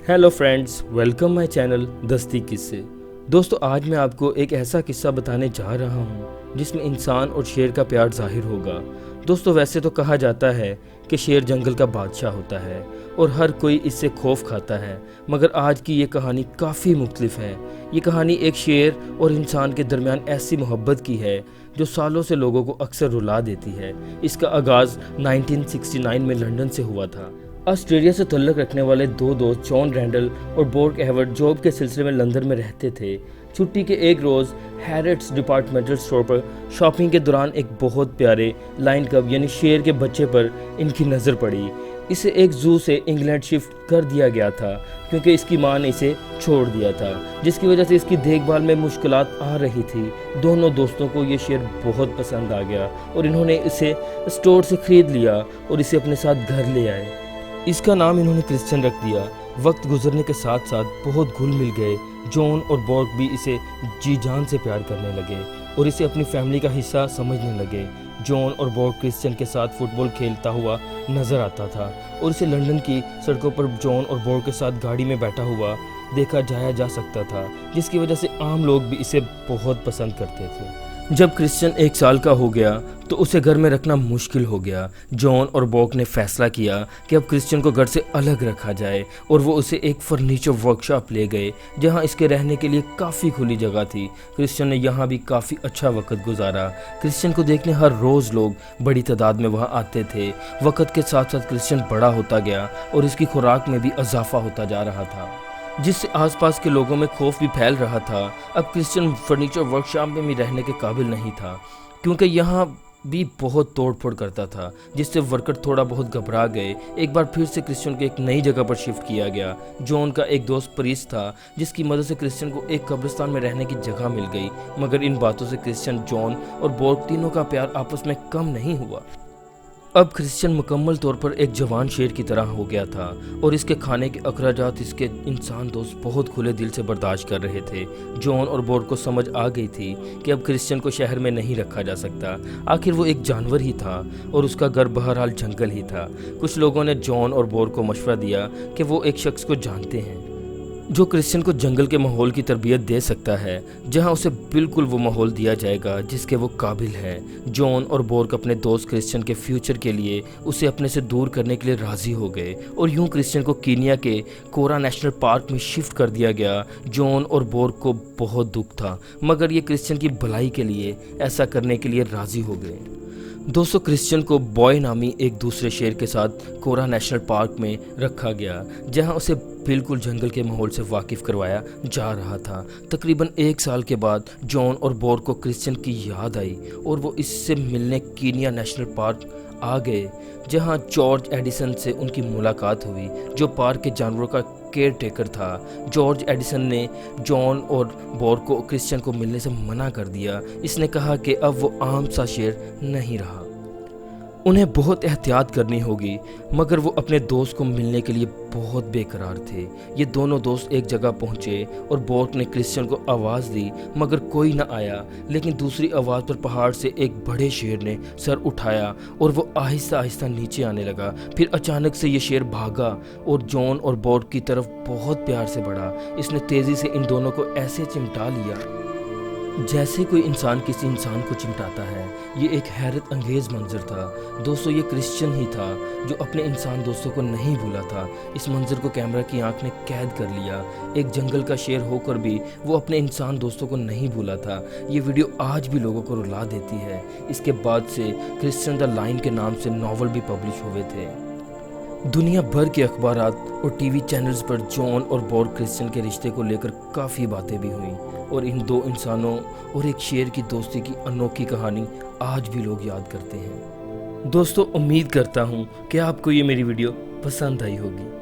Hello friends, welcome my channel दस्ती किस्से। दोस्तों, आज मैं आपको एक ऐसा किस्सा बताने जा रहा हूँ जिसमें इंसान और शेर का प्यार जाहिर होगा। दोस्तों, वैसे तो कहा जाता है कि शेर जंगल का बादशाह होता है और हर कोई इससे खौफ खाता है, मगर आज की ये कहानी काफ़ी मुख्तलिफ है। ये कहानी एक शेर और इंसान के दरमियान ऐसी मोहब्बत की है जो सालों से लोगों को अक्सर रुला देती है। इसका आगाज़ 1969 में लंदन से हुआ था। ऑस्ट्रेलिया से तल्लुक़ रखने वाले दो दोस्त जॉन रैंडल और बोर्क एवर्ट जॉब के सिलसिले में लंदन में रहते थे। छुट्टी के एक रोज़ हैरेट्स डिपार्टमेंटल स्टोर पर शॉपिंग के दौरान एक बहुत प्यारे लाइन कब यानी शेर के बच्चे पर इनकी नज़र पड़ी। इसे एक जू से इंग्लैंड शिफ्ट कर दिया गया था क्योंकि इसकी मां ने इसे छोड़ दिया था, जिसकी वजह से इसकी देखभाल में मुश्किलात आ रही थी। दोनों दोस्तों को ये शेर बहुत पसंद आ गया और इन्होंने इसे स्टोर से ख़रीद लिया और इसे अपने साथ घर ले आए। इसका नाम इन्होंने क्रिश्चियन रख दिया। वक्त गुजरने के साथ साथ बहुत घुल मिल गए। जॉन और बोर्क भी इसे जी जान से प्यार करने लगे और इसे अपनी फैमिली का हिस्सा समझने लगे। जॉन और बोर्क क्रिश्चियन के साथ फुटबॉल खेलता हुआ नजर आता था और इसे लंदन की सड़कों पर जॉन और बोर्क के साथ गाड़ी में बैठा हुआ देखा जाया जा सकता था, जिसकी वजह से आम लोग भी इसे बहुत पसंद करते थे। जब क्रिश्चियन 1 साल का हो गया तो उसे घर में रखना मुश्किल हो गया। जॉन और बोर्क ने फैसला किया कि अब क्रिश्चियन को घर से अलग रखा जाए और वो उसे एक फर्नीचर वर्कशॉप ले गए जहां इसके रहने के लिए काफ़ी खुली जगह थी। क्रिश्चियन ने यहां भी काफ़ी अच्छा वक्त गुजारा। क्रिश्चियन को देखने हर रोज़ लोग बड़ी तादाद में वहां आते थे। वक्त के साथ साथ क्रिश्चियन बड़ा होता गया और इसकी खुराक में भी इजाफा होता जा रहा था, जिससे आसपास के लोगों में खौफ भी फैल रहा था। अब क्रिश्चियन फर्नीचर वर्कशॉप में भी रहने के काबिल नहीं था क्योंकि यहाँ भी बहुत तोड़ फोड़ करता था, जिससे वर्कर थोड़ा बहुत घबरा गए। एक बार फिर से क्रिश्चियन को एक नई जगह पर शिफ्ट किया गया। जॉन का एक दोस्त प्रीस्ट था जिसकी मदद से क्रिश्चियन को एक कब्रिस्तान में रहने की जगह मिल गई, मगर इन बातों से क्रिश्चियन, जॉन और बोर्क तीनों का प्यार आपस में कम नहीं हुआ। अब क्रिश्चियन मुकम्मल तौर पर एक जवान शेर की तरह हो गया था और इसके खाने के अखराजात इसके इंसान दोस्त बहुत खुले दिल से बर्दाश्त कर रहे थे। जॉन और बोर्क को समझ आ गई थी कि अब क्रिश्चियन को शहर में नहीं रखा जा सकता। आखिर वो एक जानवर ही था और उसका घर बहरहाल जंगल ही था। कुछ लोगों ने जॉन और बोर्क को मशवरा दिया कि वो एक शख्स को जानते हैं जो क्रिश्चियन को जंगल के माहौल की तरबियत दे सकता है, जहां उसे बिल्कुल वो माहौल दिया जाएगा जिसके वो काबिल है। जॉन और बोर्क अपने दोस्त क्रिश्चियन के फ्यूचर के लिए उसे अपने से दूर करने के लिए राज़ी हो गए और यूं क्रिश्चियन को कीनिया के कोरा नेशनल पार्क में शिफ्ट कर दिया गया। जॉन और बोर्क को बहुत दुख था, मगर ये क्रिश्चियन की भलाई के लिए ऐसा करने के लिए राज़ी हो गए। दोस्तों, क्रिश्चियन को बॉय नामी एक दूसरे शेर के साथ कोरा नेशनल पार्क में रखा गया जहां उसे बिल्कुल जंगल के माहौल से वाकिफ़ करवाया जा रहा था। तकरीबन 1 साल के बाद जॉन और बोर्क को क्रिश्चियन की याद आई और वो इससे मिलने कीनिया नेशनल पार्क आ गए, जहां जॉर्ज एडिसन से उनकी मुलाकात हुई जो पार्क के जानवरों का केयर टेकर था। जॉर्ज एडिसन ने जॉन और बोर्क को क्रिश्चियन को मिलने से मना कर दिया। इसने कहा कि अब वो आम सा शेर नहीं रहा, उन्हें बहुत एहतियात करनी होगी, मगर वो अपने दोस्त को मिलने के लिए बहुत बेकरार थे। ये दोनों दोस्त एक जगह पहुंचे और बोर्क ने क्रिश्चियन को आवाज़ दी, मगर कोई न आया। लेकिन दूसरी आवाज़ पर पहाड़ से एक बड़े शेर ने सर उठाया और वो आहिस्ता आहिस्ता नीचे आने लगा। फिर अचानक से ये शेर भागा और जॉन और बोर्क की तरफ बहुत प्यार से बढ़ा। इसने तेज़ी से इन दोनों को ऐसे चिमटा लिया जैसे कोई इंसान किसी इंसान को चिमटाता है। ये एक हैरत अंगेज़ मंजर था। दोस्तों, ये क्रिश्चियन ही था जो अपने इंसान दोस्तों को नहीं भूला था। इस मंजर को कैमरा की आंख ने कैद कर लिया। एक जंगल का शेर होकर भी वो अपने इंसान दोस्तों को नहीं भूला था। ये वीडियो आज भी लोगों को रुला देती है। इसके बाद से क्रिश्चियन द लाइन के नाम से नावल भी पब्लिश हुए थे। दुनिया भर के अखबारात और टीवी चैनल्स पर जॉन और बोर्क क्रिश्चियन के रिश्ते को लेकर काफ़ी बातें भी हुई और इन दो इंसानों और एक शेर की दोस्ती की अनोखी कहानी आज भी लोग याद करते हैं। दोस्तों, उम्मीद करता हूँ कि आपको ये मेरी वीडियो पसंद आई होगी।